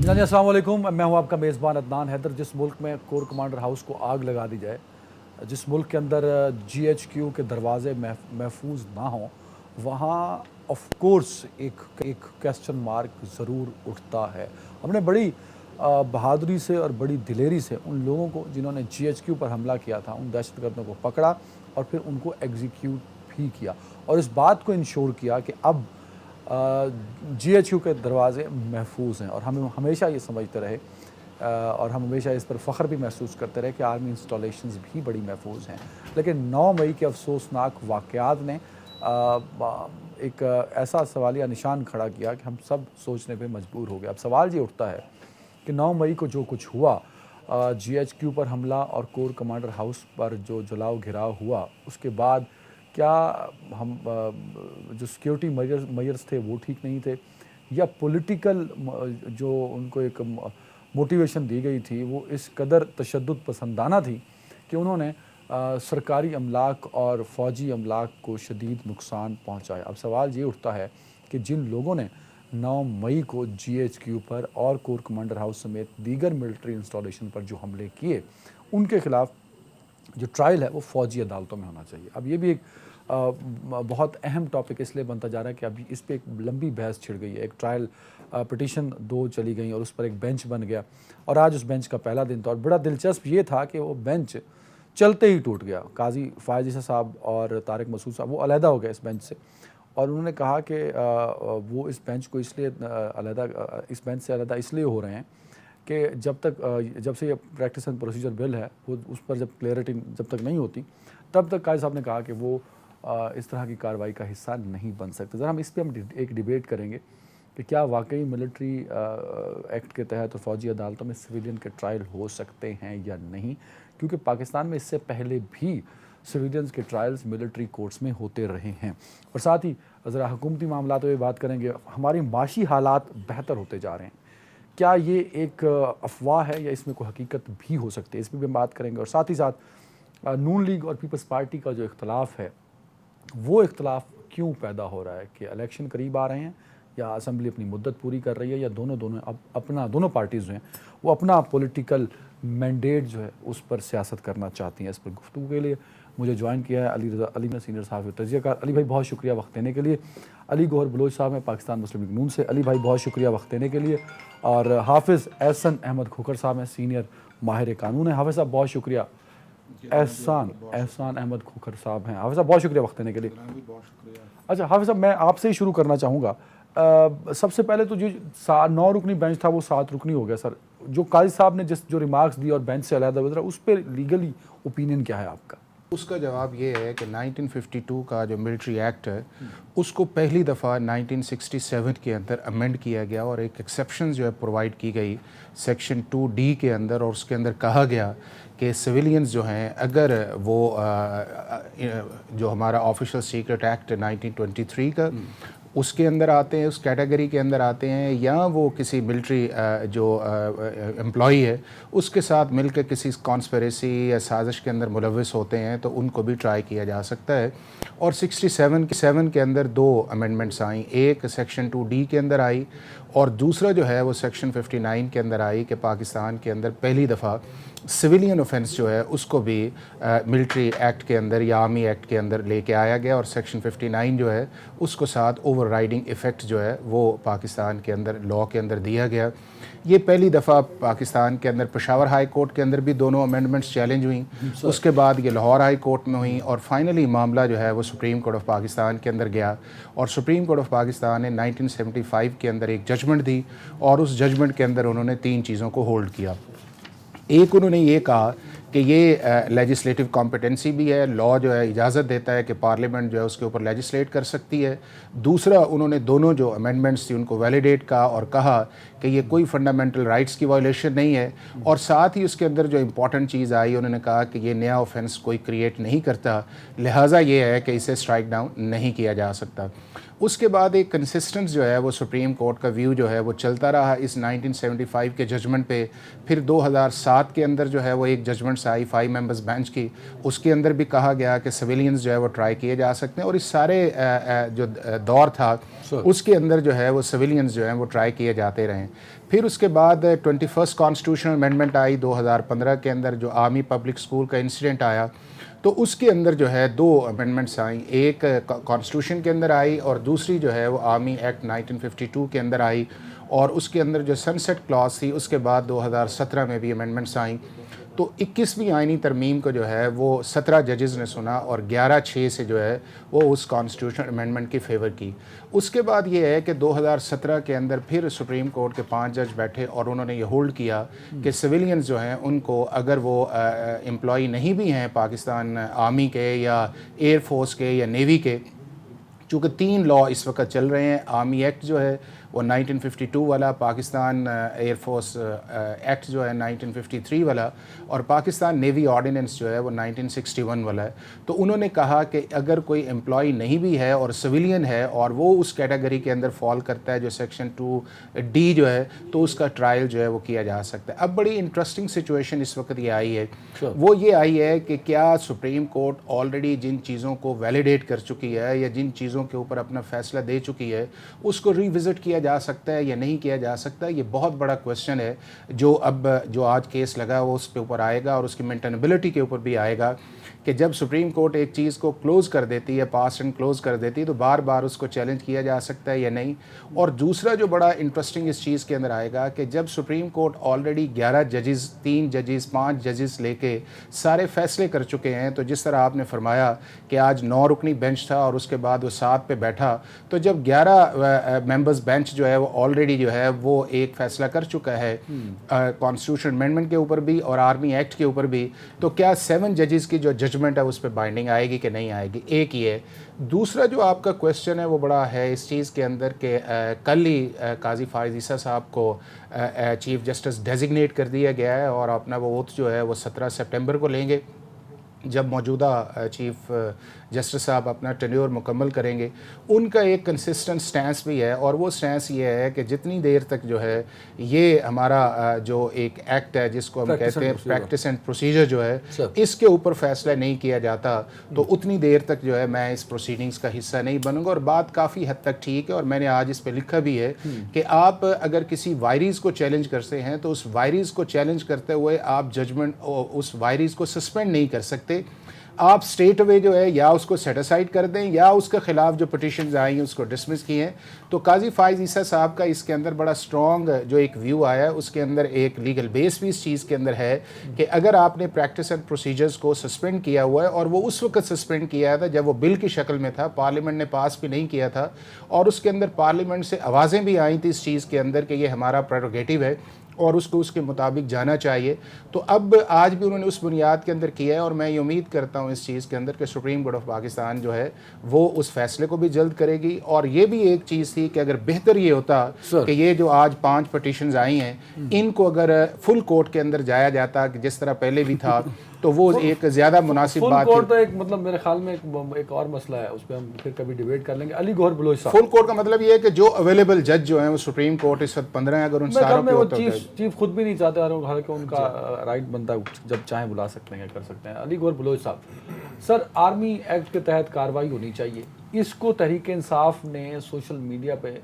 جی السلام علیکم، میں ہوں آپ کا میزبان عدنان حیدر۔ جس ملک میں کور کمانڈر ہاؤس کو آگ لگا دی جائے، جس ملک کے اندر جی ایچ کیو کے دروازے محفوظ نہ ہوں، وہاں آف کورس ایک کویسچن مارک ضرور اٹھتا ہے۔ ہم نے بڑی بہادری سے اور بڑی دلیری سے ان لوگوں کو جنہوں نے جی ایچ کیو پر حملہ کیا تھا، ان دہشت گردوں کو پکڑا اور پھر ان کو ایگزیکیوٹ بھی کیا، اور اس بات کو انشور کیا کہ اب جی ایچ یو کے دروازے محفوظ ہیں، اور ہم ہمیشہ یہ سمجھتے رہے اور ہم ہمیشہ اس پر فخر بھی محسوس کرتے رہے کہ آرمی انسٹالیشنز بھی بڑی محفوظ ہیں۔ لیکن 9 مئی کے افسوسناک واقعات نے ایک ایسا سوالیہ نشان کھڑا کیا کہ ہم سب سوچنے پہ مجبور ہو گئے۔ اب سوال یہ اٹھتا ہے کہ 9 مئی کو جو کچھ ہوا، جی ایچ کیو پر حملہ اور کور کمانڈر ہاؤس پر جو جلاؤ گھراؤ ہوا، اس کے بعد کیا ہم جو سیکیورٹی میئرز تھے وہ ٹھیک نہیں تھے، یا پولیٹیکل جو ان کو ایک موٹیویشن دی گئی تھی وہ اس قدر تشدد پسندانہ تھی کہ انہوں نے سرکاری املاک اور فوجی املاک کو شدید نقصان پہنچایا۔ اب سوال یہ اٹھتا ہے کہ جن لوگوں نے 9 مئی کو جی ایچ کیو پر اور کور کمانڈر ہاؤس سمیت دیگر ملٹری انسٹالیشن پر جو حملے کیے، ان کے خلاف جو ٹرائل ہے وہ فوجی عدالتوں میں ہونا چاہیے۔ اب یہ بھی ایک بہت اہم ٹاپک اس لیے بنتا جا رہا ہے کہ ابھی اس پہ ایک لمبی بحث چھڑ گئی ہے۔ ایک ٹرائل پٹیشن 2 چلی گئیں اور اس پر ایک بینچ بن گیا، اور آج اس بینچ کا پہلا دن تھا، اور بڑا دلچسپ یہ تھا کہ وہ بینچ چلتے ہی ٹوٹ گیا۔ قاضی فائز عیسی صاحب اور طارق مسعود صاحب وہ علیحدہ ہو گئے اس بینچ سے، اور انہوں نے کہا کہ وہ اس بینچ کو اس لیے اس بینچ سے علیحدہ اس لیے ہو رہے ہیں کہ جب سے یہ پریکٹس اینڈ پروسیجر بل ہے، وہ اس پر جب کلیئرٹی جب تک نہیں ہوتی، تب تک قاضی صاحب نے کہا کہ وہ اس طرح کی کارروائی کا حصہ نہیں بن سکتے۔ ذرا اس پہ ہم ایک ڈیبیٹ کریں گے کہ کیا واقعی ملٹری ایکٹ کے تحت اور فوجی عدالتوں میں سویلین کے ٹرائل ہو سکتے ہیں یا نہیں، کیونکہ پاکستان میں اس سے پہلے بھی سویلینز کے ٹرائلز ملٹری کورٹس میں ہوتے رہے ہیں۔ اور ساتھ ہی ذرا حکومتی معاملات پہ بات کریں گے۔ ہماری معاشی حالات بہتر ہوتے جا رہے ہیں، کیا یہ ایک افواہ ہے یا اس میں کوئی حقیقت بھی ہو سکتی ہے، اس پہ بھی ہم بات کریں گے۔ اور ساتھ ہی ساتھ نون لیگ اور پیپلز پارٹی کا جو اختلاف ہے، وہ اختلاف کیوں پیدا ہو رہا ہے کہ الیکشن قریب آ رہے ہیں، یا اسمبلی اپنی مدت پوری کر رہی ہے، یا دونوں پارٹیز جو ہیں وہ اپنا پولیٹیکل مینڈیٹ جو ہے اس پر سیاست کرنا چاہتی ہیں۔ اس پر گفتگو کے لیے مجھے جوائن کیا ہے علی سینئر صحافی تجزیہ کار۔ علی بھائی بہت شکریہ وقت دینے کے لیے۔ علی گوہر بلوچ صاحب ہیں پاکستان مسلم لیگ نون سے، علی بھائی بہت شکریہ وقت دینے کے لیے۔ اور حافظ احسان احمد کھوکھر صاحب ہیں، سینئر ماہر قانون ہیں۔ حافظ صاحب بہت شکریہ۔ احسان احمد کھوکھر صاحب ہیں۔ حافظ صاحب بہت شکریہ وقت دینے کے لیے۔ اچھا حافظ صاحب، میں آپ سے ہی شروع کرنا چاہوں گا۔ سب سے پہلے تو جو 9 رکنی بینچ تھا وہ 7 رکنی ہو گیا۔ سر، جو قاضی صاحب نے جو ریمارکس دی اور بینچ سے علیحدہ گزرا، اس پہ لیگلی اوپینین کیا ہے آپ کا؟ اس کا جواب یہ ہے کہ 1952 کا جو ملٹری ایکٹ ہے اس کو پہلی دفعہ 1967 کے اندر امینڈ کیا گیا، اور ایک ایکسیپشن جو ہے پرووائڈ کی گئی سیکشن 2D کے اندر، اور اس کے اندر کہا گیا کہ سویلینز جو ہیں اگر وہ جو ہمارا آفیشل سیکرٹ ایکٹ 1923 کا اس کے اندر آتے ہیں، اس کیٹیگری کے اندر آتے ہیں، یا وہ کسی ملٹری جو امپلائی ہے اس کے ساتھ مل کے کسی کانسپریسی یا سازش کے اندر ملوث ہوتے ہیں، تو ان کو بھی ٹرائی کیا جا سکتا ہے۔ اور 67 کے اندر 2 امینڈمنٹس آئیں، ایک سیکشن 2D کے اندر آئی، اور دوسرا جو ہے وہ سیکشن 59 کے اندر آئی کہ پاکستان کے اندر پہلی دفعہ سویلین اوفینس جو ہے اس کو بھی ملٹری ایکٹ کے اندر یا آرمی ایکٹ کے اندر لے کے آیا گیا، اور سیکشن 59 جو ہے اس کو ساتھ اوور رائڈنگ ایفیکٹ جو ہے وہ پاکستان کے اندر لاء کے اندر دیا گیا۔ یہ پہلی دفعہ پاکستان کے اندر پشاور ہائی کورٹ کے اندر بھی دونوں امینڈمنٹس چیلنج ہوئیں، اس کے بعد یہ لاہور ہائی کورٹ میں ہوئیں، اور فائنلی معاملہ جو ہے وہ سپریم کورٹ آف پاکستان کے اندر گیا، اور سپریم کورٹ آف پاکستان نے 1975 کے اندر ایک ججمنٹ دی، اور اس ججمنٹ کے اندر انہوں نے 3 چیزوں کو ہولڈ کیا۔ ایک، انہوں نے یہ کہا کہ یہ لیجسلیٹو کمپیٹنسی بھی ہے، لاء جو ہے اجازت دیتا ہے کہ پارلیمنٹ جو ہے اس کے اوپر لیجسلیٹ کر سکتی ہے۔ دوسرا، انہوں نے دونوں جو امینڈمنٹس تھی ان کو ویلیڈیٹ کہا، اور کہا کہ یہ کوئی فنڈامنٹل رائٹس کی وائلیشن نہیں ہے، اور ساتھ ہی اس کے اندر جو امپورٹنٹ چیز آئی، انہوں نے کہا کہ یہ نیا اوفینس کوئی کریٹ نہیں کرتا، لہٰذا یہ ہے کہ اسے اسٹرائک ڈاؤن نہیں کیا جا سکتا۔ اس کے بعد ایک کنسسٹنس جو ہے وہ سپریم کورٹ کا ویو جو ہے وہ چلتا رہا اس 1975 کے ججمنٹ پہ۔ پھر 2007 کے اندر جو ہے وہ ایک ججمنٹ امینڈمنٹس آئی 5 ممبرز بینچ کی, اس کے اندر بھی کہا گیا کہ سویلینز جو ہے وہ ٹرائی کیے جا سکتے ہیں, اور اس سارے جو دور تھا اس کے اندر جو ہے وہ سویلینز جو ہیں وہ ٹرائی کیے جاتے رہے. پھر اس کے بعد 21 کانسٹیٹیوشنل امینڈمنٹ آئی 2015 کے اندر, جو آرمی پبلک اسکول کا انسیڈنٹ آیا, تو اس کے اندر جو ہے 2 امینڈمنٹس آئیں, ایک کانسٹیٹیوشن کے اندر آئی اور دوسری جو ہے وہ آرمی ایکٹ 1952 کے اندر آئی, اور اس کے اندر جو سن سیٹ کلاس تھی اس کے بعد 2017 میں بھی امینڈمنٹس آئیں. تو 21ویں آئینی ترمیم کو جو ہے وہ 17 ججز نے سنا اور 11-6 سے جو ہے وہ اس کانسٹیٹیوشن امینڈمنٹ کی فیور کی. اس کے بعد یہ ہے کہ 2017 کے اندر پھر سپریم کورٹ کے 5 جج بیٹھے اور انہوں نے یہ ہولڈ کیا کہ سویلینز جو ہیں ان کو اگر وہ امپلائی نہیں بھی ہیں پاکستان آرمی کے یا ایئر فورس کے یا نیوی کے, چونکہ 3 لا اس وقت چل رہے ہیں, آرمی ایکٹ جو ہے وہ 1952 والا, پاکستان ایئر فورس ایکٹ جو ہے 1953 والا, اور پاکستان نیوی آرڈیننس جو ہے وہ 1961 والا ہے. تو انہوں نے کہا کہ اگر کوئی امپلائی نہیں بھی ہے اور سویلین ہے اور وہ اس کیٹیگری کے اندر فال کرتا ہے جو سیکشن 2D جو ہے, تو اس کا ٹرائل جو ہے وہ کیا جا سکتا ہے. اب بڑی انٹرسٹنگ سچویشن اس وقت یہ آئی ہے, وہ یہ آئی ہے کہ کیا سپریم کورٹ آلریڈی جن چیزوں کو ویلیڈیٹ کر چکی ہے یا جن چیزوں کے اوپر اپنا فیصلہ دے چکی ہے اس کو ریوزٹ کیا جا سکتا ہے یا نہیں کیا جا سکتا. یہ بہت بڑا کویسچن ہے جو اب جو آج کیس لگا وہ اس کے اوپر آئے گا, اور اس کی مینٹینیبلٹی کے اوپر بھی آئے گا کہ جب سپریم کورٹ ایک چیز کو کلوز کر دیتی ہے, پاس اینڈ کلوز کر دیتی ہے, تو بار بار اس کو چیلنج کیا جا سکتا ہے یا نہیں. اور دوسرا جو بڑا انٹرسٹنگ اس چیز کے اندر آئے گا کہ جب سپریم کورٹ آلریڈی 11 ججز 3 ججز 5 ججز لے کے سارے فیصلے کر چکے ہیں, تو جس طرح آپ نے فرمایا کہ آج 9 رکنی بینچ تھا اور اس کے بعد وہ 7 پہ بیٹھا, تو جب 11 ممبرز بینچ جو ہے وہ آلریڈی جو ہے وہ ایک فیصلہ کر چکا ہے کانسٹیٹیوشن امینڈمنٹ کے اوپر بھی اور آرمی ایکٹ کے اوپر بھی, تو کیا 7 ججز کی جو ججمنٹ ہے اس پہ بائنڈنگ آئے گی کہ نہیں آئے گی؟ ایک یہ ہے. دوسرا جو آپ کا کویسچن ہے وہ بڑا ہے اس چیز کے اندر کہ کل ہی قاضی فائز عیسیٰ صاحب کو چیف جسٹس ڈیزگنیٹ کر دیا گیا ہے, اور اپنا وہ اوتھ جو ہے وہ 17 سپٹمبر کو لیں گے جب موجودہ چیف جسٹس صاحب اپنا ٹینیور مکمل کریں گے. ان کا ایک کنسسٹنٹ سٹینس بھی ہے, اور وہ سٹینس یہ ہے کہ جتنی دیر تک جو ہے یہ ہمارا جو ایک ایکٹ ہے جس کو ہم کہتے ہیں پریکٹس اینڈ پروسیجر جو ہے, اس کے اوپر فیصلہ نہیں کیا جاتا تو اتنی دیر تک جو ہے میں اس پروسیڈنگز کا حصہ نہیں بنوں گا. اور بات کافی حد تک ٹھیک ہے, اور میں نے آج اس پہ لکھا بھی ہے کہ آپ اگر کسی وائریز کو چیلنج کرتے ہیں تو اس وائریز کو چیلنج کرتے ہوئے آپ ججمنٹ اس وائریز کو سسپینڈ نہیں کر سکتے. آپ اسٹیٹ اوے جو ہے یا اس کو سیٹ اسائڈ کر دیں یا اس کے خلاف جو پٹیشنز آئی ہیں اس کو ڈسمس کیے ہیں. تو قاضی فائز عیسیٰ صاحب کا اس کے اندر بڑا اسٹرانگ جو ایک ویو آیا ہے, اس کے اندر ایک لیگل بیس بھی اس چیز کے اندر ہے کہ اگر آپ نے پریکٹس اینڈ پروسیجرز کو سسپینڈ کیا ہوا ہے, اور وہ اس وقت سسپینڈ کیا تھا جب وہ بل کی شکل میں تھا, پارلیمنٹ نے پاس بھی نہیں کیا تھا, اور اس کے اندر پارلیمنٹ سے آوازیں بھی آئی تھیں اس چیز کے اندر کہ یہ ہمارا پریروگیٹو ہے اور اس کو اس کے مطابق جانا چاہیے. تو اب آج بھی انہوں نے اس بنیاد کے اندر کیا ہے, اور میں یہ امید کرتا ہوں اس چیز کے اندر کہ سپریم کورٹ آف پاکستان جو ہے وہ اس فیصلے کو بھی جلد کرے گی. اور یہ بھی ایک چیز تھی کہ اگر بہتر یہ ہوتا کہ یہ جو آج 5 پٹیشنز آئی ہیں ان کو اگر فل کورٹ کے اندر جایا جاتا کہ جس طرح پہلے بھی تھا, تو وہ ایک زیادہ مناسب بات فل کورٹ تو ایک مطلب میرے خیال میں ایک اور مسئلہ ہے, اس پہ ہم پھر کبھی ڈیبیٹ کر لیں گے. علی گوہر بلوچ صاحب, فل کورٹ کا مطلب یہ ہے کہ جو اویلیبل جج جو ہیں وہ سپریم کورٹ اس وقت 15 ہیں, اگر ان ساروں پہ ہوتا ہے چیف خود بھی نہیں چاہتے, حالانکہ ان کا رائٹ بنتا ہے, جب چاہیں بلا سکتے ہیں کر سکتے ہیں. علی گوہر بلوچ صاحب, سر آرمی ایکٹ کے تحت کارروائی ہونی چاہیے, اس کو تحریک انصاف نے سوشل میڈیا پہ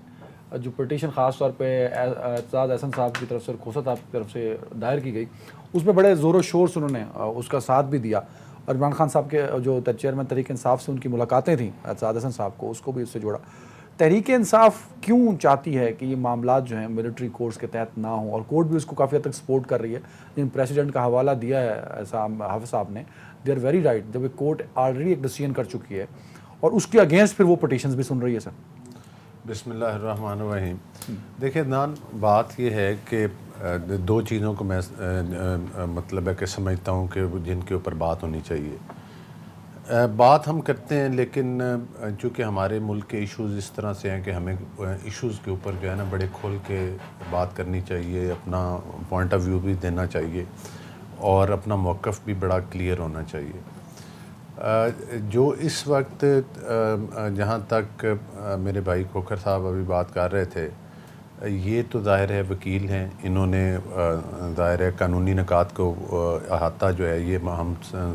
جو پٹیشن خاص طور پہ اعتزاز احسن صاحب کی طرف سے اور کھوسا صاحب کی طرف سے دائر کی گئی, اس میں بڑے زور و شور سے انہوں نے اس کا ساتھ بھی دیا, اور عمران خان صاحب کے جو چیئرمین تحریک انصاف سے ان کی ملاقاتیں تھیں اعتزاز احسن صاحب کو, اس کو بھی اس سے جوڑا. تحریک انصاف کیوں چاہتی ہے کہ یہ معاملات جو ہیں ملٹری کورٹس کے تحت نہ ہوں, اور کورٹ بھی اس کو کافی حد تک سپورٹ کر رہی ہے. جن پریسیڈنٹ کا حوالہ دیا ہے حافظ صاحب نے, دے آر ویری رائٹ, جب کورٹ آلریڈی ایک ڈیسیژن کر چکی ہے اور اس کے اگینسٹ پھر وہ پٹیشنز بھی سن رہی ہے. سر بسم اللہ الرحمن الرحیم. دیکھیں نان, بات یہ ہے کہ 2 چیزوں کو میں مطلب ہے کہ سمجھتا ہوں کہ جن کے اوپر بات ہونی چاہیے. بات ہم کرتے ہیں, لیکن چونکہ ہمارے ملک کے ایشوز اس طرح سے ہیں کہ ہمیں ایشوز کے اوپر جو ہے نا بڑے کھول کے بات کرنی چاہیے, اپنا پوائنٹ آف ویو بھی دینا چاہیے, اور اپنا موقف بھی بڑا کلیئر ہونا چاہیے. جو اس وقت جہاں تک میرے بھائی کھوکھر صاحب ابھی بات کر رہے تھے یہ تو ظاہر ہے وکیل ہیں، انہوں نے ظاہر ہے قانونی نکات کو احاطہ جو ہے یہ ہم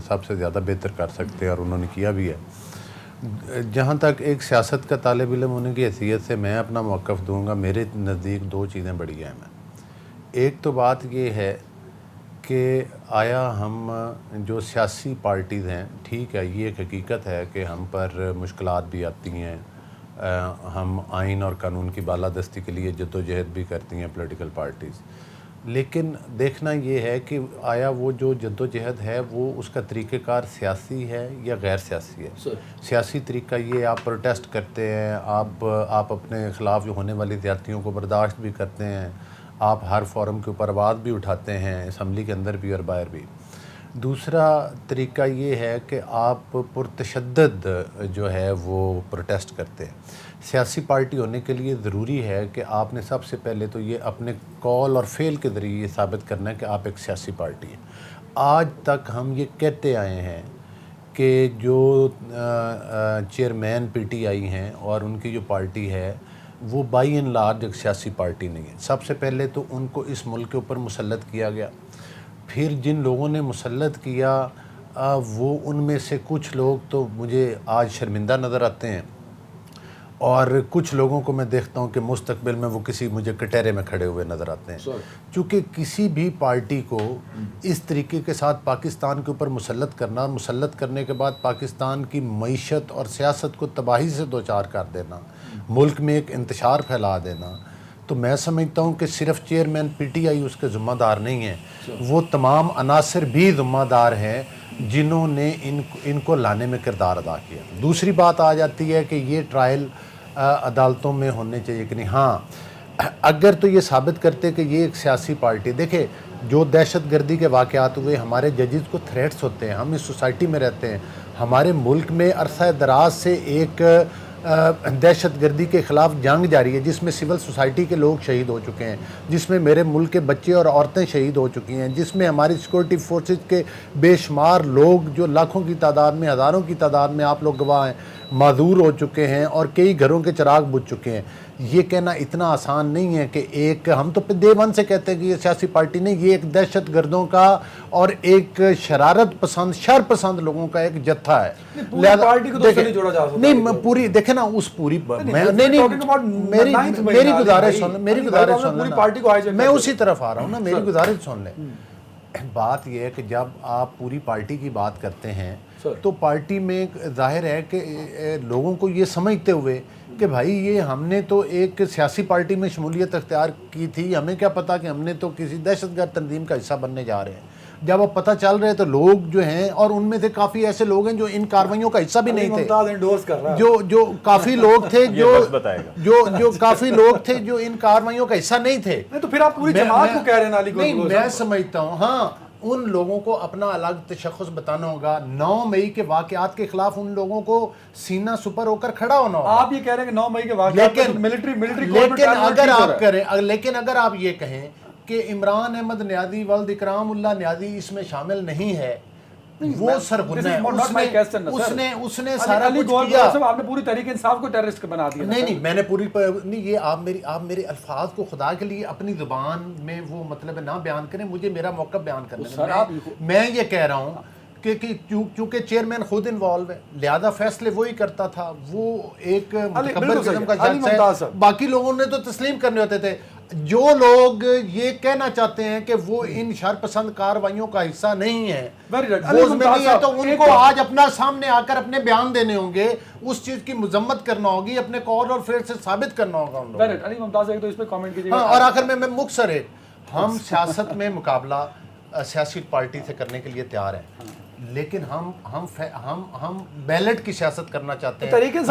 سب سے زیادہ بہتر کر سکتے ہیں، اور انہوں نے کیا بھی ہے۔ جہاں تک ایک سیاست کا طالب علم ہونے کی حیثیت سے میں اپنا موقف دوں گا، میرے نزدیک دو چیزیں بڑی اہم ہیں۔ ایک تو بات یہ ہے کہ آیا ہم جو سیاسی پارٹیز ہیں، ٹھیک ہے یہ ایک حقیقت ہے کہ ہم پر مشکلات بھی آتی ہیں، ہم آئین اور قانون کی بالادستی کے لیے جد و جہد بھی کرتی ہیں پولیٹیکل پارٹیز، لیکن دیکھنا یہ ہے کہ آیا وہ جو جد و جہد ہے وہ اس کا طریقہ کار سیاسی ہے یا غیر سیاسی ہے۔ سیاسی طریقہ یہ آپ پروٹیسٹ کرتے ہیں، آپ اپنے خلاف جو ہونے والی زیادتیوں کو برداشت بھی کرتے ہیں، آپ ہر فورم کے اوپر آواز بھی اٹھاتے ہیں، اسمبلی کے اندر بھی اور باہر بھی۔ دوسرا طریقہ یہ ہے کہ آپ پرتشدد جو ہے وہ پروٹیسٹ کرتے ہیں۔ سیاسی پارٹی ہونے کے لیے ضروری ہے کہ آپ نے سب سے پہلے تو یہ اپنے قول اور فعل کے ذریعے یہ ثابت کرنا ہے کہ آپ ایک سیاسی پارٹی ہیں۔ آج تک ہم یہ کہتے آئے ہیں کہ جو چیئرمین پی ٹی آئی ہیں اور ان کی جو پارٹی ہے وہ بائی اینڈ لارج ایک سیاسی پارٹی نہیں ہے۔ سب سے پہلے تو ان کو اس ملک کے اوپر مسلط کیا گیا، پھر جن لوگوں نے مسلط کیا وہ ان میں سے کچھ لوگ تو مجھے آج شرمندہ نظر آتے ہیں، اور کچھ لوگوں کو میں دیکھتا ہوں کہ مستقبل میں وہ کسی مجھے کٹہرے میں کھڑے ہوئے نظر آتے ہیں۔ چونکہ کسی بھی پارٹی کو اس طریقے کے ساتھ پاکستان کے اوپر مسلط کرنے کے بعد پاکستان کی معیشت اور سیاست کو تباہی سے دوچار کر دینا، ملک میں ایک انتشار پھیلا دینا، تو میں سمجھتا ہوں کہ صرف چیئرمین پی ٹی آئی اس کے ذمہ دار نہیں ہیں، وہ تمام عناصر بھی ذمہ دار ہیں جنہوں نے ان کو لانے میں کردار ادا کیا۔ دوسری بات آ جاتی ہے کہ یہ ٹرائل عدالتوں میں ہونے چاہیے کہ نہیں۔ ہاں، اگر تو یہ ثابت کرتے کہ یہ ایک سیاسی پارٹی، دیکھیں جو دہشت گردی کے واقعات ہوئے، ہمارے ججز کو تھریٹس ہوتے ہیں، ہم اس سوسائٹی میں رہتے ہیں، ہمارے ملک میں عرصہ دراز سے ایک دہشت گردی کے خلاف جنگ جاری ہے جس میں سول سوسائٹی کے لوگ شہید ہو چکے ہیں، جس میں میرے ملک کے بچے اور عورتیں شہید ہو چکی ہیں، جس میں ہماری سیکورٹی فورسز کے بے شمار لوگ جو لاکھوں کی تعداد میں، ہزاروں کی تعداد میں آپ لوگ گواہ ہیں، معذور ہو چکے ہیں اور کئی گھروں کے چراغ بجھ چکے ہیں۔ یہ کہنا اتنا آسان نہیں ہے کہ ایک ہم تو ڈے ون سے کہتے ہیں کہ یہ سیاسی پارٹی نہیں، یہ ایک دہشت گردوں کا اور ایک شرارت پسند، شر پسند لوگوں کا ایک جتھا ہے۔ پارٹی کو تو نہیں جوڑا جا سکتا۔ نہیں پوری دیکھیں نا، اس پوری میری گزارش سن لیں، میں اسی طرف آ رہا ہوں نا، میری گزارش سن لیں۔ بات یہ ہے کہ جب آپ پوری پارٹی کی بات کرتے ہیں تو پارٹی میں ظاہر ہے کہ لوگوں کو یہ سمجھتے ہوئے کہ بھائی یہ ہم نے تو ایک سیاسی پارٹی میں شمولیت اختیار کی تھی، ہمیں کیا پتا کہ ہم نے تو کسی دہشت گرد تنظیم کا حصہ بننے جا رہے ہیں۔ جب اب پتہ چل رہے تو لوگ جو ہیں، اور ان میں سے کافی ایسے لوگ ہیں جو ان کارروائیوں کا حصہ بھی نہیں تھے، جو کافی لوگ تھے جو کافی لوگ تھے جو ان کارروائیوں کا حصہ نہیں تھے۔ تو پھر آپ پوری جماعت کو کہہ رہے ہیں نہیں، میں سمجھتا ہوں ہاں ان لوگوں کو اپنا الگ تشخص بتانا ہوگا۔ 9 مئی کے واقعات کے خلاف ان لوگوں کو سینہ سپر ہو کر کھڑا ہونا ہوگا۔ آپ یہ کہہ رہے ہیں کہ 9 مئی کے واقعات لیکن اگر آپ یہ کہیں کہ عمران احمد نیازی ولد اکرام اللہ نیازی اس میں شامل نہیں ہے، وہ سرغنہ ہے، اس نے سارا کچھ کیا۔ آپ نے پوری تحریک انصاف کو ٹیررسٹ بنا دیا۔ نہیں میں نے پوری نہیں، یہ آپ میرے الفاظ کو خدا کے لیے اپنی زبان میں وہ مطلب نہ بیان کریں، مجھے میرا موقف بیان کرنے میں یہ کہہ رہا ہوں کہ چونکہ چیئرمین خود انوالو ہے، لہذا فیصلے وہی کرتا تھا، وہ ایک متکبر قسم کا شخص ہے، باقی لوگوں نے تو تسلیم کرنے ہوتے تھے۔ جو لوگ یہ کہنا چاہتے ہیں کہ وہ ان شر پسند کارروائیوں کا حصہ نہیں ہے، وہ اس میں نہیں ہے، تو ان کو آج اپنا سامنے آ کر اپنے بیان دینے ہوں گے، اس چیز کی مذمت کرنا ہوگی، اپنے قول اور فعل سے ثابت کرنا ہوگا ان لوگوں کو۔ علی ممتاز ایک تو اس پہ کامنٹ کیجئے گا۔ اور آخر میں مختصر ہے، ہم سیاست میں مقابلہ سیاسی پارٹی سے کرنے کے لیے تیار ہیں، لیکن ہم بیلٹ کی سیاست کرنا چاہتے ہیں،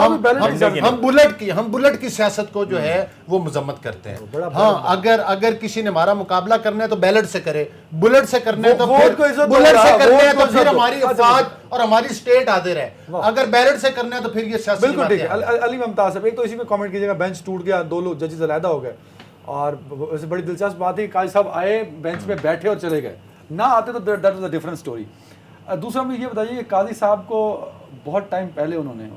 ہم بلٹ کی سیاست کو جو ہے وہ مذمت کرتے ہیں۔ ہاں، اگر کسی نے ہمارا مقابلہ کرنا ہے تو بیلٹ سے کرے، بلٹ سے کرنا ہے تو پھر ہماری افواج اور ہماری اسٹیٹ حاضر ہے، اگر بیلٹ سے کرنا ہے تو پھر یہ سیاسی بالکل ٹھیک ہے۔ علی ممتاز صاحب ایک تو اسی میں کامنٹ کیجیے گا، بینچ ٹوٹ گیا، 2 لوگ ججز علیحدہ ہو گئے، اور ویسے بڑی دلچسپ بات ہے کہ قاضی صاحب آئے، بینچ پہ بیٹھے اور چلے گئے، نہ آتے تو that was a different story. دوسرا مجھے یہ بتائیے کہ قاضی صاحب کو بہت ٹائم پہلے انہوں نے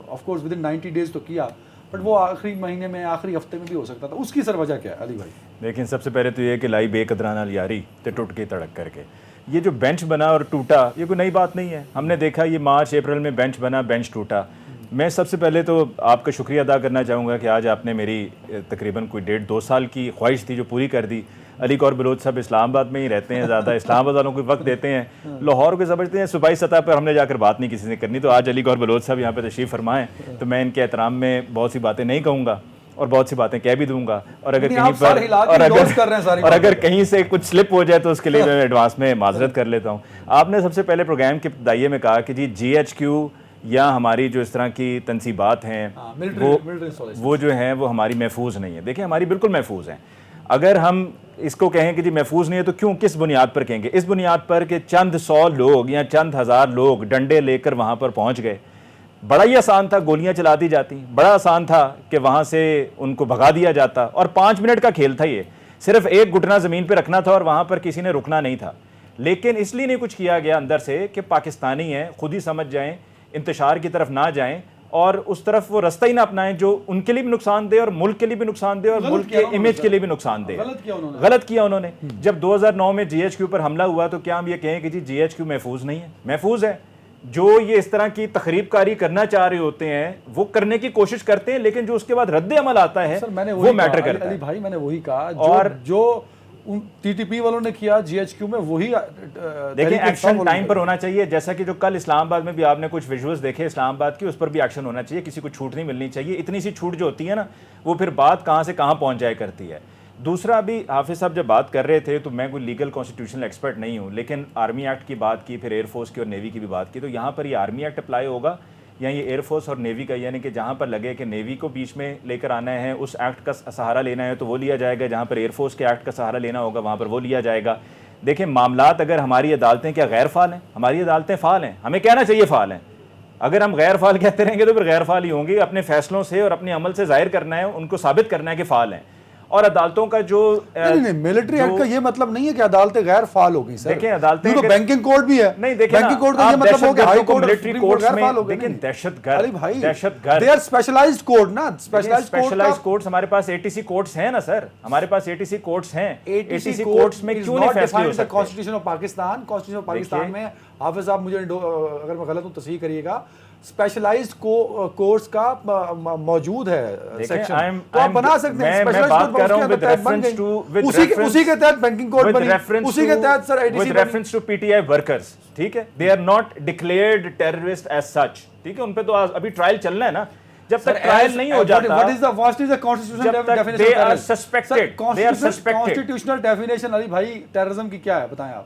of course with in 90 days تو کیا، بٹ وہ آخری مہینے میں آخری ہفتے میں بھی ہو سکتا تھا. اس کی سر وجہ کیا ہے علی بھائی؟ لیکن سب سے پہلے تو یہ کہ لائی بے قدرانہ یاری تے ٹوٹ کے تڑک کر کے. یہ جو بینچ بنا اور ٹوٹا یہ کوئی نئی بات نہیں ہے. ہم نے دیکھا یہ مارچ اپریل میں بینچ بنا, بینچ ٹوٹا. میں سب سے پہلے تو آپ کا شکریہ ادا کرنا چاہوں گا کہ آج آپ نے میری تقریباً کوئی 1.5-2 سال کی خواہش تھی جو پوری کر دی. علی گور بلوچ صاحب اسلام آباد میں ہی رہتے ہیں, زیادہ اسلام آباد والوں کو وقت دیتے ہیں, لاہور کو سمجھتے ہیں, صوبائی سطح پر ہم نے جا کر بات نہیں کسی نے کرنی. تو آج علی گور بلوچ صاحب یہاں پہ تشریف فرمائیں تو میں ان کے احترام میں بہت سی باتیں نہیں کہوں گا اور بہت سی باتیں کہہ بھی دوں گا, اور اگر کہیں پر اور اگر کہیں سے کچھ سلپ ہو جائے تو اس کے لیے میں ایڈوانس میں معذرت کر لیتا ہوں. آپ نے سب سے پہلے پروگرام کے ابتدائیے میں کہا کہ جی جی ایچ کیو یا ہماری جو اس طرح کی تنصیبات ہیں وہ جو ہیں وہ ہماری محفوظ نہیں ہے. دیکھیں ہماری بالکل محفوظ ہیں. اگر ہم اس کو کہیں کہ جی محفوظ نہیں ہے تو کیوں, کس بنیاد پر کہیں گے؟ اس بنیاد پر کہ چند 100 لوگ یا چند ہزار لوگ ڈنڈے لے کر وہاں پر پہنچ گئے. بڑا ہی آسان تھا, گولیاں چلا دی جاتی, بڑا آسان تھا کہ وہاں سے ان کو بھگا دیا جاتا, اور 5 منٹ کا کھیل تھا. یہ صرف ایک گھٹنا زمین پہ رکھنا تھا اور وہاں پر کسی نے رکنا نہیں تھا. لیکن اس لیے نہیں کچھ کیا گیا اندر سے کہ پاکستانی ہیں, خود ہی سمجھ جائیں, انتشار کی طرف نہ جائیں اور اس طرف وہ رستہ ہی نہ اپنائیں جو ان کے لیے بھی نقصان دہ اور ملک کے لیے بھی نقصان دہ اور ملک کے امیج کے لیے بھی نقصان دہ. غلط کیا انہوں نے. جب 2009 میں جی ایچ کیو پر حملہ ہوا تو کیا ہم یہ کہیں کہ جی ایچ کیو محفوظ نہیں ہے؟ محفوظ ہے. جو یہ اس طرح کی تخریب کاری کرنا چاہ رہے ہوتے ہیں وہ کرنے کی کوشش کرتے ہیں, لیکن جو اس کے بعد رد عمل آتا ہے وہ میٹر کرتا ہے. علی بھائی میں نے وہی کہا, اور جو ٹی ٹی پی والوں نے کیا جی ایچ کیو میں وہی دیکھیں ایکشن ٹائم پر ہونا چاہیے. جیسا کہ جو کل اسلام آباد میں بھی آپ نے کچھ ویژولز دیکھے اسلام آباد کی, اس پر بھی ایکشن ہونا چاہیے. کسی کو چھوٹ نہیں ملنی چاہیے. اتنی سی چھوٹ جو ہوتی ہے نا وہ پھر بات کہاں سے کہاں پہنچ جائے کرتی ہے. دوسرا بھی حافظ صاحب جب بات کر رہے تھے تو میں کوئی لیگل کانسٹیٹیوشنل ایکسپرٹ نہیں ہوں, لیکن آرمی ایکٹ کی بات کی, پھر ایئر فورس کی اور نیوی کی بھی بات کی. تو یہاں پر یہ آرمی ایکٹ اپلائی ہوگا یا یہ ایئر فورس اور نیوی کا, یعنی کہ جہاں پر لگے کہ نیوی کو بیچ میں لے کر آنا ہے اس ایکٹ کا سہارا لینا ہے تو وہ لیا جائے گا, جہاں پر ایئر فورس کے ایکٹ کا سہارا لینا ہوگا وہاں پر وہ لیا جائے گا. دیکھیں معاملات اگر ہماری عدالتیں کیا غیر فعال ہیں؟ ہماری عدالتیں فعال ہیں. ہمیں کہنا چاہیے فعال ہیں. اگر ہم غیر فعال کہتے رہیں گے تو پھر غیر فعال ہی ہوں گے. اپنے فیصلوں سے اور اپنے عمل سے ظاہر کرنا ہے, ان کو ثابت کرنا ہے کہ فعال ہیں. اور عدالتوں کا جو ملٹری ایکٹ کا یہ مطلب نہیں ہے کہ عدالتیں غیر فعال ہو گئی. سر دیکھیں عدالتیں تو بینکنگ کوڈ بھی ہے. نہیں دیکھیں بینکنگ کوڈ کا یہ مطلب ہو کہ ہائی کورٹ ملٹری کورٹس میں دیکھیں دہشت گرد دے آر اسپیشلائزڈ کورٹ نا, اسپیشلائزڈ کورٹس ہمارے پاس اے ٹی سی کورٹس ہیں نا سر, ہمارے پاس اے ٹی سی کورٹس ہیں. اے ٹی سی کورٹس میں کیوں نہیں فیصلے ہو سکتے؟ Constitution of Pakistan, constitution of Pakistan میں حافظ صاحب مجھے اگر میں غلط ہوں تصحیح کریے گا, اسپیشلائزڈ کورٹس کا موجود ہے سیکشن, تو آپ بنا سکتے ہیں. میں بات کر رہا ہوں اسی کے تحت بینکنگ کوڈ بنی, اسی کے تحت سر with reference to PTI workers, ٹھیک ہے, they are not declared terrorist as such, ٹھیک ہے. ان پہ تو ابھی ٹرائل چلنا ہے نا, جب تک ٹرائل نہیں ہو جاتا what is the constitutional definition? they are suspected, they are suspected. constitutional definition علی بھائی ٹیررزم کی کیا ہے بتائیں آپ؟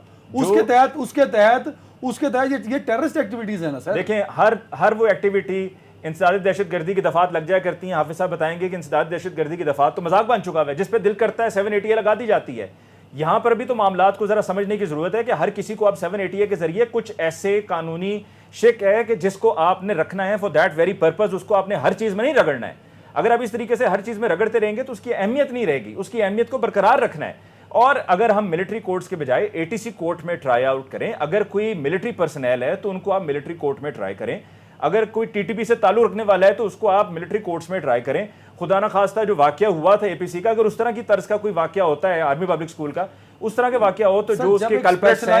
اس کے تحت یہ ٹیررسٹ ایکٹیویٹیز ہیں نا سر. دیکھیں ہر وہ ایکٹیویٹی انسداد دہشت گردی کی دفعات لگ جایا کرتی ہیں. حافظ صاحب بتائیں گے کہ انسداد دہشت گردی کی دفعات تو مذاق بن چکا ہے, جس پہ دل کرتا ہے 780 لگا دی جاتی ہے. یہاں پر بھی تو معاملات کو ذرا سمجھنے کی ضرورت ہے کہ ہر کسی کو آپ 780 کے ذریعے کچھ ایسے قانونی شک ہے کہ جس کو آپ نے رکھنا ہے فار دیٹ ویری پرپز, اس کو آپ نے ہر چیز میں نہیں رگڑنا ہے. اگر آپ اس طریقے سے ہر چیز میں رگڑتے رہیں گے تو اس کی اہمیت نہیں رہے گی, اس کی اہمیت کو برقرار رکھنا ہے. اور اگر ہم ملٹری کورٹس کے بجائے اے ٹی سی کورٹ میں ٹرائی آؤٹ کریں, اگر کوئی ملٹری پرسنل ہے تو ان کو آپ ملٹری کورٹ میں ٹرائی کریں, اگر کوئی ٹی ٹی پی سے تعلق رکھنے والا ہے تو اس کو آپ ملٹری کورٹس میں ٹرائی کریں. خدا نہ خواستہ جو واقعہ ہوا تھا اے پی سی کا, اگر اس طرح کی طرز کا کوئی واقعہ ہوتا ہے آرمی پبلک اسکول کا, اس طرح کے واقعہ ہو تو جو اس کے کلپریٹس ہیں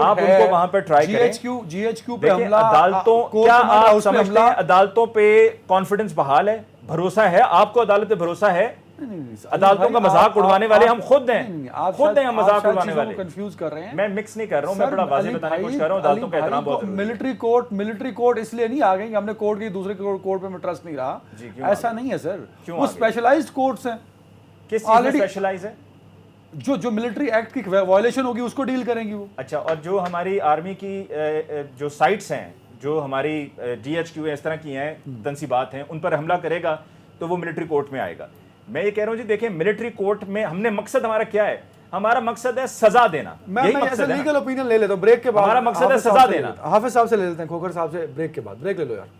آپ ان کو وہاں پہ ٹرائی کریں. جی ایچ کیو پہ حملہ, عدالتوں, کیا آپ سمجھتے ہیں عدالتوں پہ کانفیڈنس بحال ہے, بھروسہ ہے آپ کو؟ عدالت پہ بھروسہ ہے؟ عدالتوں کا مذاق اڑوانے والے ہم خود ہیں, خود ہیں ہم مذاق اڑوانے والے. کنفیوز کر رہے ہیں, میں مکس نہیں کر رہا ہوں, میں بڑا واضح بتانے کی کوشش کر رہا ہوں. عدالتوں کا احترام بہت ضروری ہے. ملٹری کورٹ اس لیے نہیں آ گئی کہ ہم نے کورٹ کی دوسرے کورٹ پہ میں ٹرسٹ نہیں رہا, ایسا نہیں ہے سر. وہ اسپیشلائزڈ کورٹس ہیں. کس چیز میں اسپیشلائز ہے؟ جو ملٹری ایکٹ کی وائلیشن ہوگی اس کو ڈیل کریں گی وہ. اچھا, اور جو ہماری آرمی کی جو سائٹس ہیں, جو ہماری جی ایچ کیو اس طرح کی ہیں تنصیبات ہیں, ان پر حملہ کرے گا تو وہ ملٹری کورٹ میں آئے گا. میں یہ کہہ رہا ہوں جی دیکھیں ملٹری کورٹ میں ہم نے مقصد ہمارا کیا ہے؟ ہمارا مقصد ہے سزا دینا. میں ایسا لیگل اوپینین لے لیتا ہوں بریک کے بعد. ہمارا مقصد ہے سزا دینا. حافظ صاحب سے لے لیتے ہیں, کھوکھر صاحب سے بریک کے بعد. بریک لے لو یار.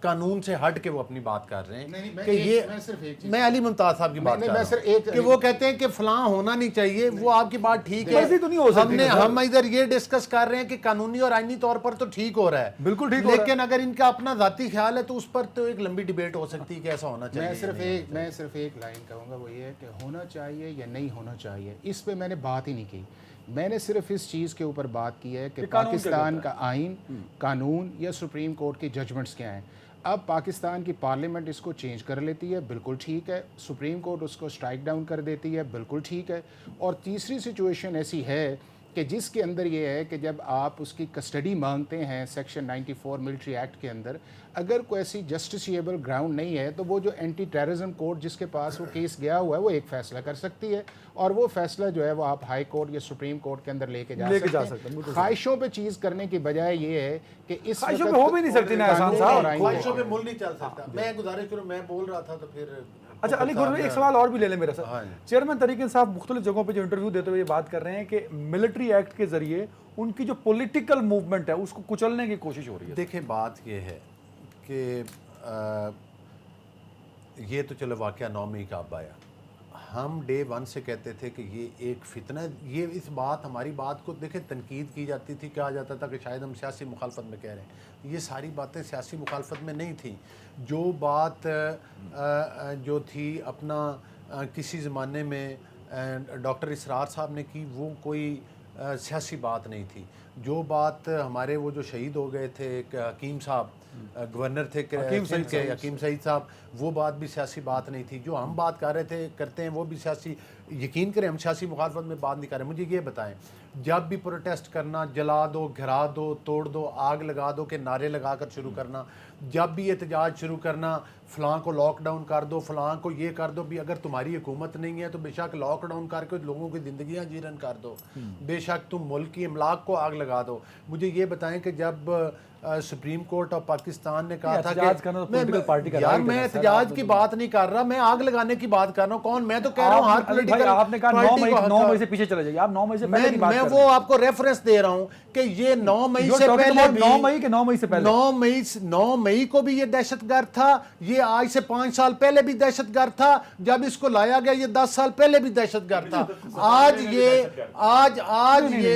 قانون سے ہٹ کے وہ اپنی بات کر رہے نہیں، ہیں میں کہ میں صرف ایک چیز میں علی ممتاز صاحب کی بات نہیں، کر میں رہا صرف ہوں ایک- کہ وہ کہتے ہیں کہ فلاں ہونا نہیں چاہیے، وہ آپ کی بات ٹھیک ہے، مرضی تو نہیں ہو سکتی ہم ادھر یہ ڈسکس کر رہے ہیں کہ قانونی اور آئینی طور پر تو ٹھیک ہو رہا ہے، بالکل ٹھیک ہو رہا ہے، لیکن اگر ان کا اپنا ذاتی خیال ہے تو اس پر تو ایک لمبی ڈیبیٹ ہو سکتی ہے کہ ایسا ہونا چاہیے. میں صرف ایک لائن کہوں گا، وہ یہ ہے کہ ہونا چاہیے یا نہیں ہونا چاہیے، اس پہ میں نے بات ہی نہیں کی. میں نے صرف اس چیز کے اوپر بات کی ہے کہ پاکستان کا آئین، قانون یا سپریم کورٹ کی ججمنٹس کیا ہیں. اب پاکستان کی پارلیمنٹ اس کو چینج کر لیتی ہے، بالکل ٹھیک ہے. سپریم کورٹ اس کو اسٹرائک ڈاؤن کر دیتی ہے، بالکل ٹھیک ہے. اور تیسری سچویشن ایسی ہے کہ جس کے اندر یہ ہے کہ جب آپ اس کی کسٹڈی مانگتے ہیں سیکشن 94 ملٹری ایکٹ کے اندر، اگر کوئی ایسی جسٹسیبل گراؤنڈ نہیں ہے تو وہ جو اینٹی ٹیررزم کورٹ جس کے پاس وہ کیس گیا ہوا ہے وہ ایک فیصلہ کر سکتی ہے، اور وہ فیصلہ جو ہے وہ آپ ہائی کورٹ یا سپریم کورٹ کے اندر لے کے جا سکتے ہیں. خواہشوں پہ چیز کرنے کی بجائے یہ ہے کہ اس خواہشوں پہ ہو بھی نہیں سکتی نا احسان صاحب. خواہشوں پہ مل نہیں چل سکتا. میں گزارش کروں، میں بول رہا تھا تو پھر اچھا علی گور ایک سوال اور بھی لے لیں میرا سر. چیئرمین طریق صاحب مختلف جگہوں پہ جو انٹرویو دیتے ہوئے یہ بات کر رہے ہیں کہ ملٹری ایکٹ کے ذریعے ان کی جو پولیٹیکل موومنٹ ہے اس کو کچلنے کی کوشش ہو رہی ہے. دیکھیں بات یہ ہے کہ یہ تو چلو واقعہ 9 مئی کا اب آیا. ہم ڈے 1 سے کہتے تھے کہ یہ ایک فتنہ ہے. یہ اس بات ہماری بات کو دیکھیں تنقید کی جاتی تھی، کہا جاتا تھا کہ شاید ہم سیاسی مخالفت میں کہہ رہے ہیں. یہ ساری باتیں سیاسی مخالفت میں نہیں تھیں. جو بات جو تھی اپنا کسی زمانے میں ڈاکٹر اسرار صاحب نے کی وہ کوئی سیاسی بات نہیں تھی. جو بات ہمارے وہ جو شہید ہو گئے تھے حکیم صاحب، گورنر تھے حکیم سعید صاحب، وہ بات بھی سیاسی بات نہیں تھی. جو ہم بات کر رہے تھے کرتے ہیں وہ بھی سیاسی، یقین کریں ہم سیاسی مخالفت میں بات نہیں کر رہے. مجھے یہ بتائیں، جب بھی پروٹیسٹ کرنا، جلا دو، گھرا دو، توڑ دو، آگ لگا دو کے نعرے لگا کر شروع کرنا، جب بھی احتجاج شروع کرنا، فلاں کو لاک ڈاؤن کر دو، فلاں کو یہ کر دو بھی، اگر تمہاری حکومت نہیں ہے تو بے شک لاک ڈاؤن کر کے لوگوں کی زندگیاں جیرن کر دو، بے شک تم ملک کی املاک کو آگ لگا دو. مجھے یہ بتائیں کہ جب سپریم کورٹ آف پاکستان نے کہا تھا کہ یار میں احتجاج کی بات نہیں کر رہا، میں آگ لگانے کی بات کر رہا ہوں. کون؟ میں تو کہہ رہا ہوں ہر پولیٹیکل آپ نے کہا 9 مئی سے پیچھے چلے جائیے، آپ 9 مئی سے پہلے کی بات کر رہے ہیں. میں وہ آپ کو ریفرنس دے رہا ہوں کہ یہ 9 مئی سے پہلے بھی 9 مئی کے 9 مئی سے پہلے 9 مئی کو بھی یہ دہشت گرد تھا. یہ آج سے 5 سال پہلے بھی دہشت گرد تھا. جب اس کو لایا گیا یہ 10 سال پہلے بھی دہشت گرد تھا. آج یہ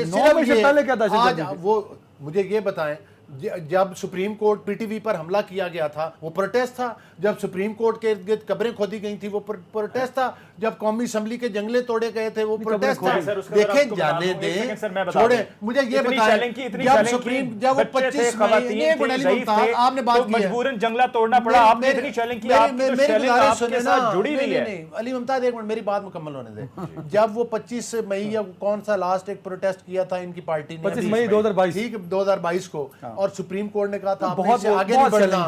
صرف وہ مجھے یہ بتائیں، جب supreme court P T V پر حملہ کیا گیا تھا وہ پروٹیسٹ تھا. جب سپریم کورٹ کے ارد گرد قبریں کھودی گئی تھی وہ پروٹیسٹ تھا. جب قومی اسمبلی کے جنگلے توڑے گئے تھے وہ پروٹیسٹ تھا. دیکھیں جانے دیں، چھوڑیں. مجھے یہ بتائیں جب وہ 25 مئی آپ نے بات کی مجبوراً جنگلہ توڑنا پڑا، آپ نے اتنی چیلنج کی، آپ کی تو چیلنج آپ کے ساتھ جڑی ہوئی ہے. علی ممتاز ایک منٹ میری بات مکمل ہونے دیں. جب وہ 25 مئی یا کون سا لاسٹ ایک پروٹیسٹ کیا تھا ان کی پارٹی نے 25 مئی 2022 ٹھیک 2022 کو، اور سپریم کورٹ نے کہا تھا بہت آگے نہیں بڑھنا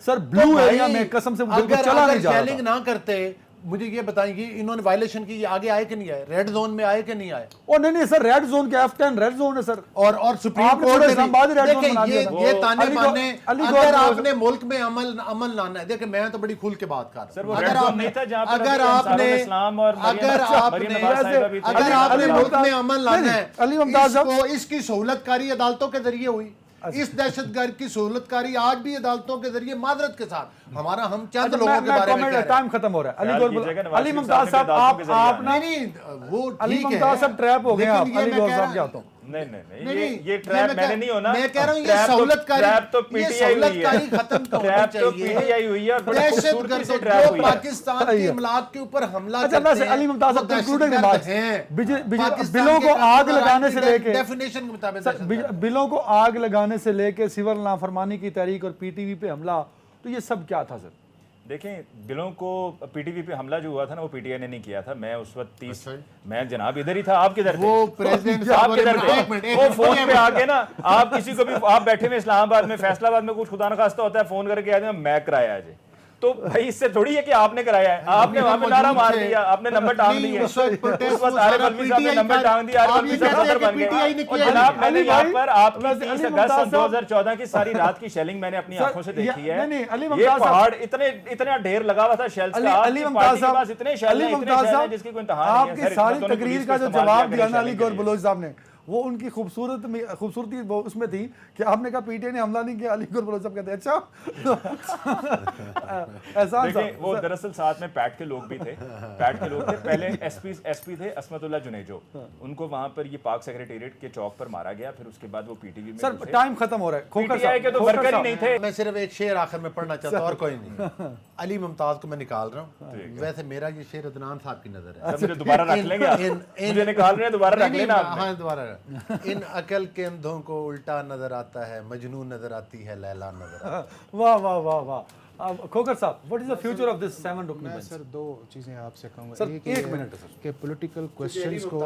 سر، بلو ایریا میں قسم سے بالکل چلا نہیں جا رہا. چیلنج نہ کرتے مجھے یہ بتائیں گے انہوں نے وائلیشن کی، یہ آگے آئے کہ نہیں آئے؟ ریڈ زون میں آئے کہ نہیں آئے؟ او نہیں سر، ریڈ زون کے F10 ریڈ زون ہے سر. اور سپریم کورٹ نے یہ تانے مانے اگر آپ نے ملک میں عمل لانا ہے. دیکھیں میں تو بڑی کھل کے بات کر رہا ہوں. اگر آپ نے ملک میں عمل لانا ہے، اس کی سہولت کاری عدالتوں کے ذریعے ہوئی. اس دہشت گرد کی سہولت کاری آج بھی عدالتوں کے ذریعے معذرت کے ساتھ ہمارا ہم چند لوگوں کے بارے میں ٹائم ختم ہو رہا ہے. علی ممتاز صاحب آپ نہیں وہ علی ممتاز صاحب ٹریپ ہو گئے آپ. علی گور صاحب کیا ہوتا ہوں نہیں یہ ٹریپ میں نے نہیں ہونا. میں کہہ رہا ہوں یہ سہولت کاری ختم ہوئی ہے. دہشت گرد جو پاکستان کی املاک کے اوپر حملہ کرتے ہیں. علی ممتاز صاحب کنکلوڈنگ بات ہے، بلوں کو آگ لگانے سے لے کے ڈیفینیشن کے مطابق بلوں کو آگ لگانے سے لے کے سول نافرمانی کی تحریک اور پی ٹی وی پہ حملہ، تو یہ سب کیا تھا سر؟ دیکھیں بلوں کو پی ٹی وی پہ حملہ جو ہوا تھا نا وہ پی ٹی آئی نے نہیں کیا تھا. میں اس وقت 30 میں جناب ادھر ہی تھا. آپ کدھر تھے؟ وہ پریزیڈنٹ آپ کدھر تھے؟ وہ فون پہ آ کے نا آپ کسی کو بھی، آپ بیٹھے ہوئے اسلام آباد میں، فیصلہ آباد میں کچھ خدا نخواستہ ہوتا ہے فون کر کے آتے ہیں میں کرایا جی. تو بھائی اس سے تھوڑی ہے کہ آپ نے کرایا ہے، آپ نے وہاں پہ نعرہ مار دیا، آپ نے نمبر ٹانگ دیا. اس وقت عارف علوی صاحب نے نمبر ٹانگ دیا، عارف علوی صاحب صدر بن گئے. اور جناب میں نے یہاں پر آپ کی 30 اگست 2014 کی ساری رات کی شیلنگ میں نے اپنی آنکھوں سے دیکھی ہے. یہ پہاڑ اتنا ڈھیر لگا ہوا تھا شیلز کا. علی ممتاز صاحب اتنے شیل ہیں جس کی کوئی انتہا نہیں ہے. آپ کی ساری تقریر کا جو جواب دیا نا علی گور بلوچ صاحب نے، وہ ان کی خوبصورتی وہ اس میں تھی کہ آپ نے کہا پی ٹی آئی نے حملہ نہیں کیا، علی گڑھ بلوچ صاحب کہتے ہیں اچھا احسان دیکھیں صاحب وہ دراصل ساتھ میں پیٹ کے لوگ بھی تھے، پیٹ کے لوگ تھے، پہلے ایس پی تھے عصمت اللہ جنیجو، ان کو وہاں پر یہ پاک سیکریٹریٹ کے چوک پر مارا گیا، پھر اس کے بعد وہ پی ٹی وی میں سر ٹائم ختم ہو رہا ہے، پی کھوکھر ٹی آئی کے تو صاحب ورکر ہی نہیں تھے۔ میں صرف ایک شعر آخر میں پڑھنا چاہتا ہوں اور کوئی نہیں، علی ممتاز کو میں نکال رہا ہوں، ویسے میرا یہ شعر عدنان صاحب کی نظر ہے، مجھے دوبارہ رکھ لیں گے آپ، مجھے نکال رہے ہیں دوبارہ رکھ لینا آپ نے۔ ہاں دوبارہ، ان عقل کے اندھوں کو الٹا نظر آتا ہے، مجنون نظر آتی ہے، لیلا نظر آتی ہے۔ واہ واہ واہ واہ۔ کھوکھر صاحب what is the future of this 7 رکنی میں بینچ؟ سر 2 چیزیں آپ سے کہوں سر گا، ایک منٹ ہے سر، کہ پولیٹیکل کوسچنز کو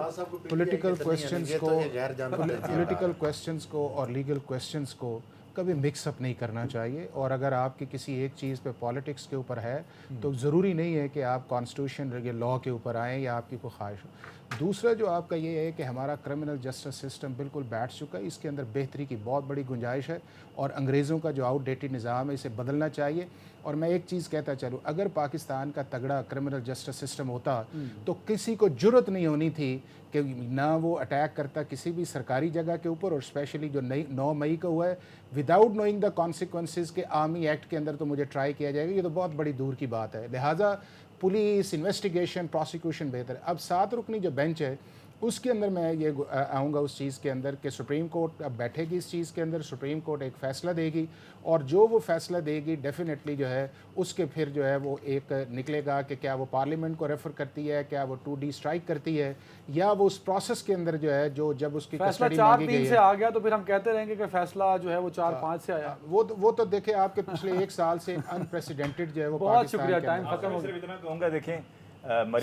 اور لیگل کوسچنز کو کبھی مکس اپ نہیں کرنا چاہیے، اور اگر آپ کی کسی ایک چیز پہ پالیٹکس کے اوپر ہے تو ضروری نہیں ہے کہ آپ کانسٹیٹیوشن یا لا کے اوپر آئیں یا آپ کی کوئی خواہش ہو۔ دوسرا جو آپ کا یہ ہے کہ ہمارا کرمنل جسٹس سسٹم بالکل بیٹھ چکا ہے، اس کے اندر بہتری کی بہت بڑی گنجائش ہے، اور انگریزوں کا جو آؤٹ ڈیٹڈ نظام ہے اسے بدلنا چاہیے۔ اور میں ایک چیز کہتا چلوں، اگر پاکستان کا تگڑا کرمنل جسٹس سسٹم ہوتا تو کسی کو جرت نہیں ہونی تھی کہ نہ وہ اٹیک کرتا کسی بھی سرکاری جگہ کے اوپر، اور اسپیشلی جو 9 مئی کا ہوا ہے وداؤٹ نوئنگ دا کانسیکوینسز کے آرمی ایکٹ کے اندر تو مجھے ٹرائی کیا جائے گا، یہ تو بہت بڑی دور کی بات ہے۔ لہٰذا پولیس انویسٹیگیشن پروسیکیوشن بہتر ہے۔ اب 7 رکنی جو بینچ ہے اس کے اندر میں یہ آؤں گا اس چیز کے اندر کہ سپریم کورٹ اب بیٹھے گی اس چیز کے اندر، سپریم کورٹ ایک فیصلہ دے گی، اور جو وہ فیصلہ دے گی ڈیفینیٹلی جو ہے اس کے پھر جو ہے وہ ایک نکلے گا کہ کیا وہ پارلیمنٹ کو ریفر کرتی ہے، کیا وہ 2D اسٹرائک کرتی ہے، یا وہ اس پروسیس کے اندر جو ہے جو جب اس کی فیصلہ کسٹڈی مانگی 4-3 گئی سے ہے، آ گیا تو پھر ہم کہتے رہیں گے کہ فیصلہ جو ہے وہ 4-5 سے آیا۔ وہ تو دیکھیں آپ کے پچھلے 1 سال سے انپریسیڈنٹڈ جو ہے وہ بہت پاکستان شکریہ، کے ٹائم اندر۔ ختم ہو صرف گیا۔ اتنا کہوں گا، دیکھیں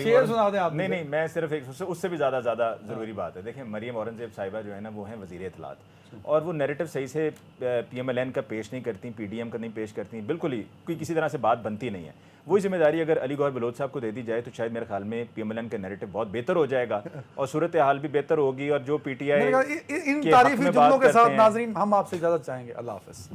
شعر سنا دیں آپ نہیں نہیں میں صرف ایک اس سے بھی زیادہ ضروری بات ہے۔ دیکھیں مریم اورنگزیب صاحبہ جو ہے نا وہ ہیں وزیر اطلاعات، اور وہ نیریٹو صحیح سے پی ایم ایل این کا پیش نہیں کرتی، پی ڈی ایم کا نہیں پیش کرتی، بالکل ہی کوئی کسی طرح سے بات بنتی نہیں ہے۔ وہی ذمہ داری اگر علی گوہر بلوچ صاحب کو دے دی جائے تو شاید میرے خیال میں پی ایم ایل این کا نیریٹو بہت بہتر ہو جائے گا، اور صورتحال بھی بہتر ہوگی، اور جو پی ٹی آئی ان تعریفی جملوں کے ساتھ ناظرین ہم آپ سے اجازت چاہیں گے، اللہ حافظ۔